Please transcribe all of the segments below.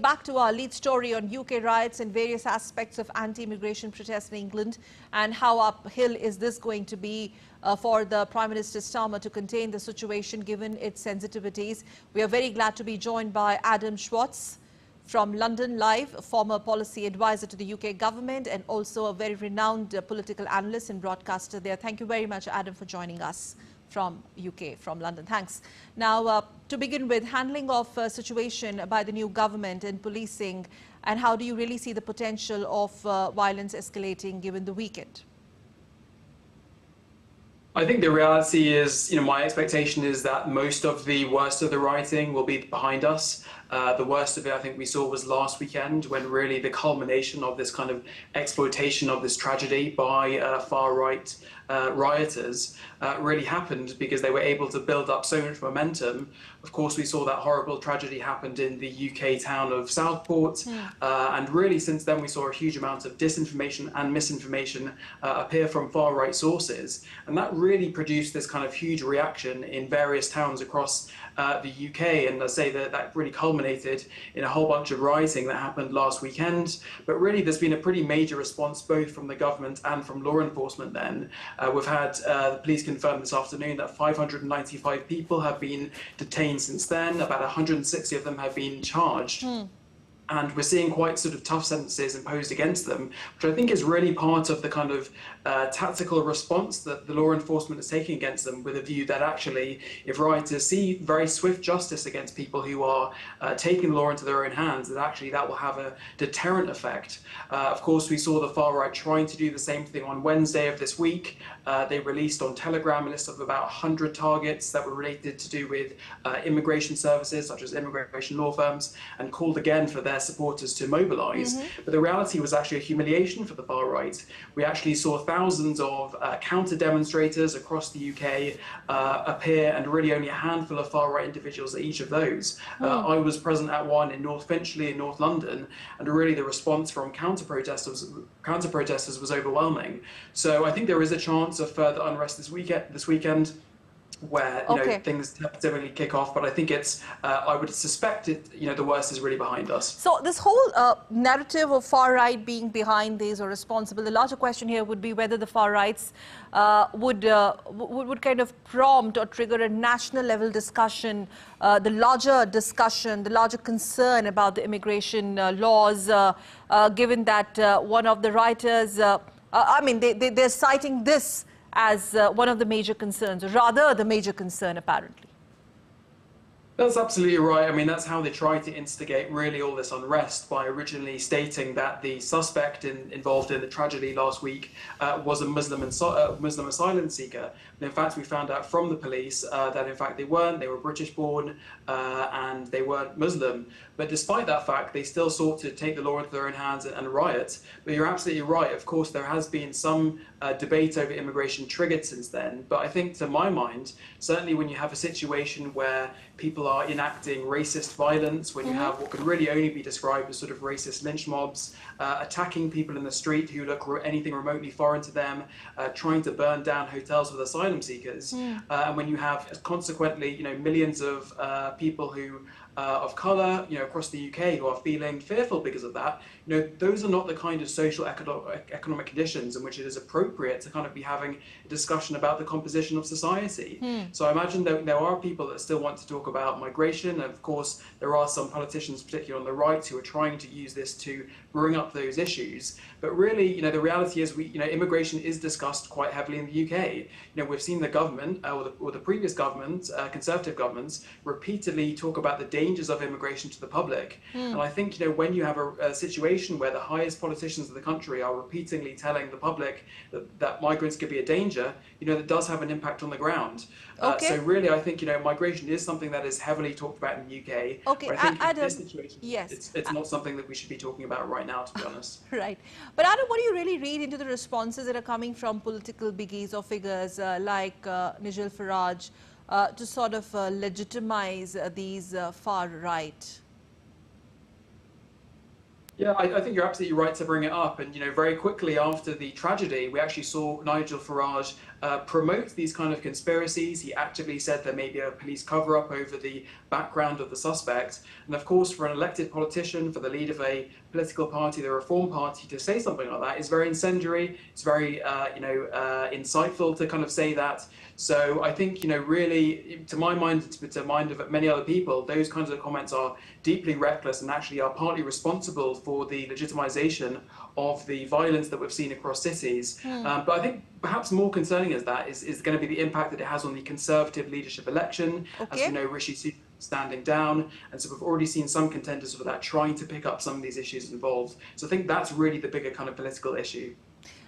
back to our lead story on UK riots and various aspects of anti-immigration protests in England, and how uphill is this going to be for the Prime Minister Starmer to contain the situation given its sensitivities. We are very glad to be joined by Adam Schwartz from London Live, former policy advisor to the UK government and also a very renowned political analyst and broadcaster there. Thank you very much, Adam, for joining us from UK, from London. Thanks. Now, to begin with, handling of situation by the new government and policing, and how do you really see the potential of violence escalating given the weekend? I think the reality is, my expectation is that most of the worst of the rioting will be behind us. The worst of it, I think we saw was last weekend, when really the culmination of this kind of exploitation of this tragedy by far-right rioters really happened, because they were able to build up so much momentum. Of course, we saw that horrible tragedy happened in the UK town of Southport. And really, since then, we saw a huge amount of disinformation and misinformation appear from far-right sources. And that really produced this kind of huge reaction in various towns across the UK. And I say that really culminated in a whole bunch of rioting that happened last weekend. But really, there's been a pretty major response both from the government and from law enforcement then. We've had the police confirm this afternoon that 595 people have been detained since then. About 160 of them have been charged. And we're seeing quite sort of tough sentences imposed against them, which I think is really part of the kind of tactical response that the law enforcement is taking against them, with a view that actually, if rioters see very swift justice against people who are taking the law into their own hands, that actually that will have a deterrent effect. Of course, we saw the far right trying to do the same thing on Wednesday of this week. They released on Telegram a list of about 100 targets that were related to do with immigration services, such as immigration law firms, and called again for their supporters to mobilise. But the reality was actually a humiliation for the far right. We actually saw thousands of counter-demonstrators across the UK appear, and really only a handful of far-right individuals at each of those. I was present at one in North Finchley in North London, and really the response from counter-protesters was overwhelming. So I think there is a chance of further unrest this weekend, where things typically kick off, but I think it's I would suspect it, the worst is really behind us. So this whole narrative of far right being behind these or responsible, the larger question here would be whether the far rights would kind of prompt or trigger a national level discussion, the larger concern about the immigration laws, given that one of the writers, they're citing this as one of the major concerns, or rather the major concern, apparently. That's absolutely right. I mean, that's how they tried to instigate really all this unrest, by originally stating that the suspect involved in the tragedy last week was a Muslim asylum seeker. And in fact, we found out from the police that in fact they weren't. They were British born and they weren't Muslim. But despite that fact, they still sought to take the law into their own hands and riot. But you're absolutely right. Of course, there has been some debate over immigration triggered since then. But I think, to my mind, certainly when you have a situation where people are enacting racist violence, when you have what could really only be described as sort of racist lynch mobs, attacking people in the street who look anything remotely foreign to them, trying to burn down hotels with asylum seekers, and when you have consequently, millions of people who of colour, across the UK who are feeling fearful because of that, those are not the kind of social economic conditions in which it is appropriate to kind of be having a discussion about the composition of society. So I imagine that there are people that still want to talk about migration, and of course there are some politicians, particularly on the right, who are trying to use this to bring up those issues. But really, the reality is immigration is discussed quite heavily in the UK. We've seen the government, or the previous government, Conservative governments, repeatedly talk about the dangers of immigration to the public. And I think, when you have a situation where the highest politicians of the country are repeatedly telling the public that migrants could be a danger, that does have an impact on the ground. So really, I think, migration is something that is heavily talked about in the UK. Okay, I think Adam, in this situation, it's not something that we should be talking about right now, to be honest. Right. But Adam, what do you really read into the responses that are coming from political biggies or figures like Nigel Farage to sort of legitimize these far right? Yeah, I think you're absolutely right to bring it up. And, very quickly after the tragedy, we actually saw Nigel Farage promote these kind of conspiracies. He actively said there may be a police cover-up over the background of the suspect. And of course, for an elected politician, for the lead of a political party, the Reform Party, to say something like that is very incendiary. It's very, insightful to kind of say that. So I think, really, to my mind, to the mind of many other people, those kinds of comments are deeply reckless and actually are partly responsible for the legitimization of the violence that we've seen across cities. But I think perhaps more concerning as that is going to be the impact that it has on the Conservative leadership election. As we Okay. know, Rishi Sunak standing down, and so we've already seen some contenders for that trying to pick up some of these issues involved. So I think that's really the bigger kind of political issue.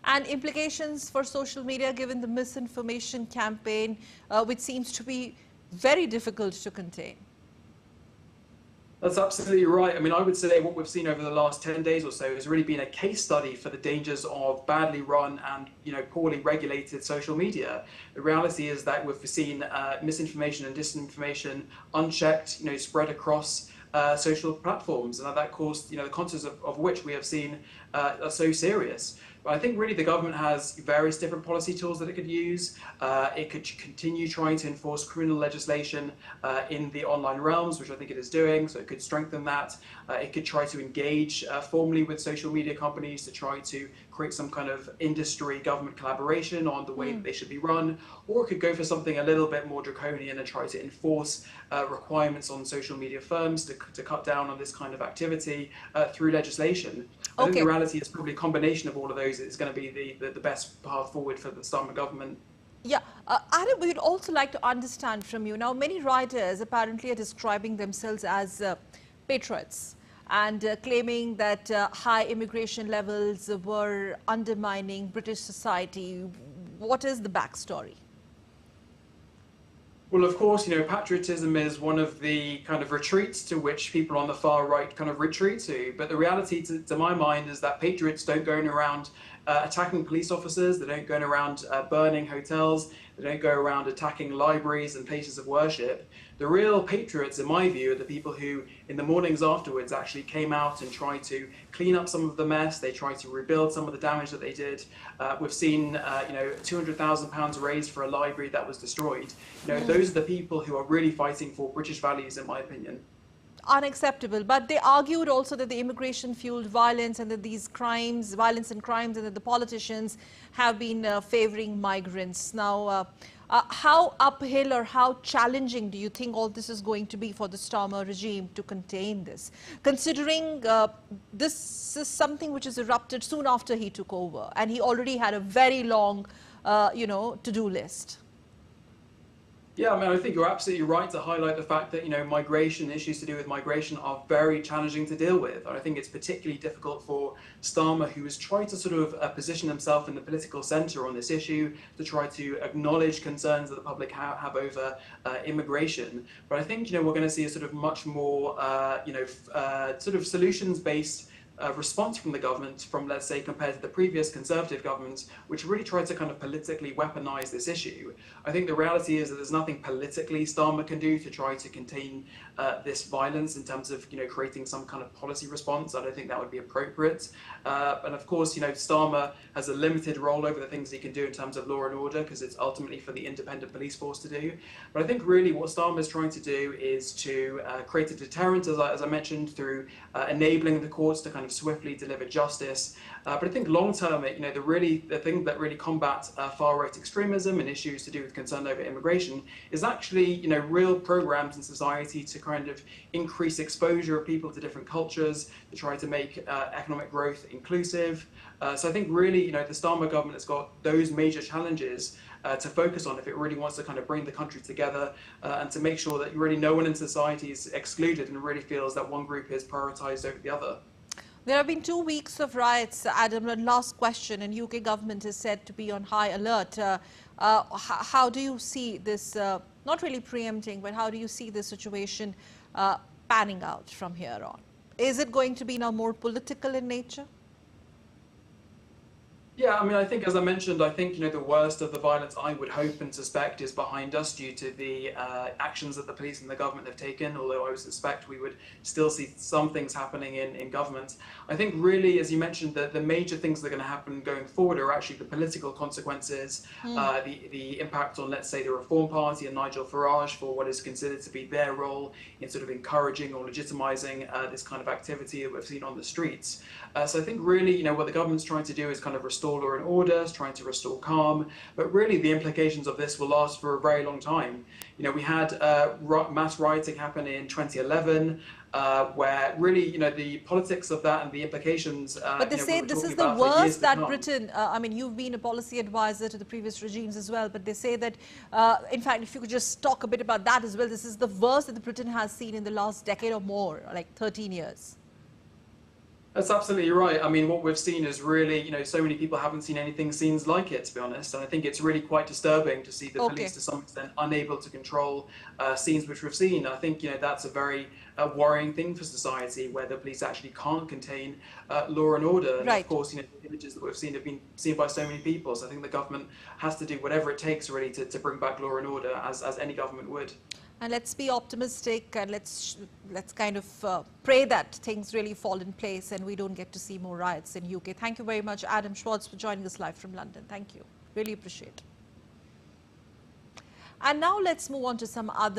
And implications for social media given the misinformation campaign, which seems to be very difficult to contain. That's absolutely right. I mean, I would say what we've seen over the last 10 days or so has really been a case study for the dangers of badly run and, poorly regulated social media. The reality is that we've seen misinformation and disinformation unchecked, spread across social platforms, and that caused, the consequences of which we have seen are so serious. But I think really the government has various different policy tools that it could use. It could continue trying to enforce criminal legislation in the online realms, which I think it is doing, so it could strengthen that. It could try to engage formally with social media companies to try to create some kind of industry government collaboration on the way that they should be run, or it could go for something a little bit more draconian and try to enforce requirements on social media firms to cut down on this kind of activity through legislation. I think the Okay. reality is probably a combination of all of those is going to be the best path forward for the Starmer government. Yeah, Adam, we'd also like to understand from you. Now, many writers apparently are describing themselves as patriots and claiming that high immigration levels were undermining British society. What is the backstory? Well, of course, patriotism is one of the kind of retreats to which people on the far right kind of retreat to. But the reality, to my mind, is that patriots don't go around attacking police officers. They don't go around burning hotels. They don't go around attacking libraries and places of worship. The real patriots, in my view, are the people who, in the mornings afterwards, actually came out and tried to clean up some of the mess. They tried to rebuild some of the damage that they did. We've seen, £200,000 raised for a library that was destroyed. Those are the people who are really fighting for British values, in my opinion. Unacceptable. But they argued also that the immigration fueled violence and that these crimes, violence and crimes, and that the politicians have been favoring migrants. Now, how uphill or how challenging do you think all this is going to be for the Starmer regime to contain this, considering this is something which has erupted soon after he took over and he already had a very long, to-do list? Yeah, I mean, I think you're absolutely right to highlight the fact that, migration, issues to do with migration are very challenging to deal with. And I think it's particularly difficult for Starmer, who has tried to sort of position himself in the political centre on this issue, to try to acknowledge concerns that the public have over immigration. But I think, we're going to see a sort of much more, sort of solutions-based response from the government from, let's say, compared to the previous Conservative governments, which really tried to kind of politically weaponize this issue. I think the reality is that there's nothing politically Starmer can do to try to contain this violence in terms of, creating some kind of policy response. I don't think that would be appropriate. And of course, Starmer has a limited role over the things he can do in terms of law and order, because it's ultimately for the independent police force to do. But I think really what Starmer is trying to do is to create a deterrent, as I mentioned, through enabling the courts to kind of swiftly deliver justice. But I think long term, the thing that really combats far right extremism and issues to do with concern over immigration is actually, real programs in society to kind of increase exposure of people to different cultures, to try to make economic growth inclusive. So I think really, the Starmer government has got those major challenges to focus on if it really wants to kind of bring the country together and to make sure that really no one in society is excluded and really feels that one group is prioritised over the other. There have been 2 weeks of riots, Adam, and last question, and UK government is said to be on high alert. How do you see this, not really preempting, but how do you see this situation panning out from here on? Is it going to be now more political in nature? Yeah, I mean, I think, as I mentioned, I think, the worst of the violence, I would hope and suspect, is behind us due to the actions that the police and the government have taken, although I would suspect we would still see some things happening in government. I think really, as you mentioned, that the major things that are going to happen going forward are actually the political consequences, the impact on, let's say, the Reform Party and Nigel Farage for what is considered to be their role in sort of encouraging or legitimising this kind of activity that we've seen on the streets. So I think really, what the government's trying to do is kind of restore law and order, trying to restore calm, but really the implications of this will last for a very long time. We had mass rioting happen in 2011, where really, the politics of that and the implications. But they say this is the worst that Britain, I mean, you've been a policy advisor to the previous regimes as well, but they say that, in fact, if you could just talk a bit about that as well, this is the worst that Britain has seen in the last decade or more, like 13 years. That's absolutely right. I mean, what we've seen is really, so many people haven't seen anything scenes like it, to be honest. And I think it's really quite disturbing to see the police, to some extent, unable to control scenes which we've seen. I think, that's a very worrying thing for society, where the police actually can't contain law and order. And of course, the images that we've seen have been seen by so many people. So I think the government has to do whatever it takes, really, to bring back law and order, as any government would. And let's be optimistic, and let's kind of pray that things really fall in place and we don't get to see more riots in UK. Thank you very much, Adam Schwartz, for joining us live from London. Thank you. Really appreciate it. And now let's move on to some other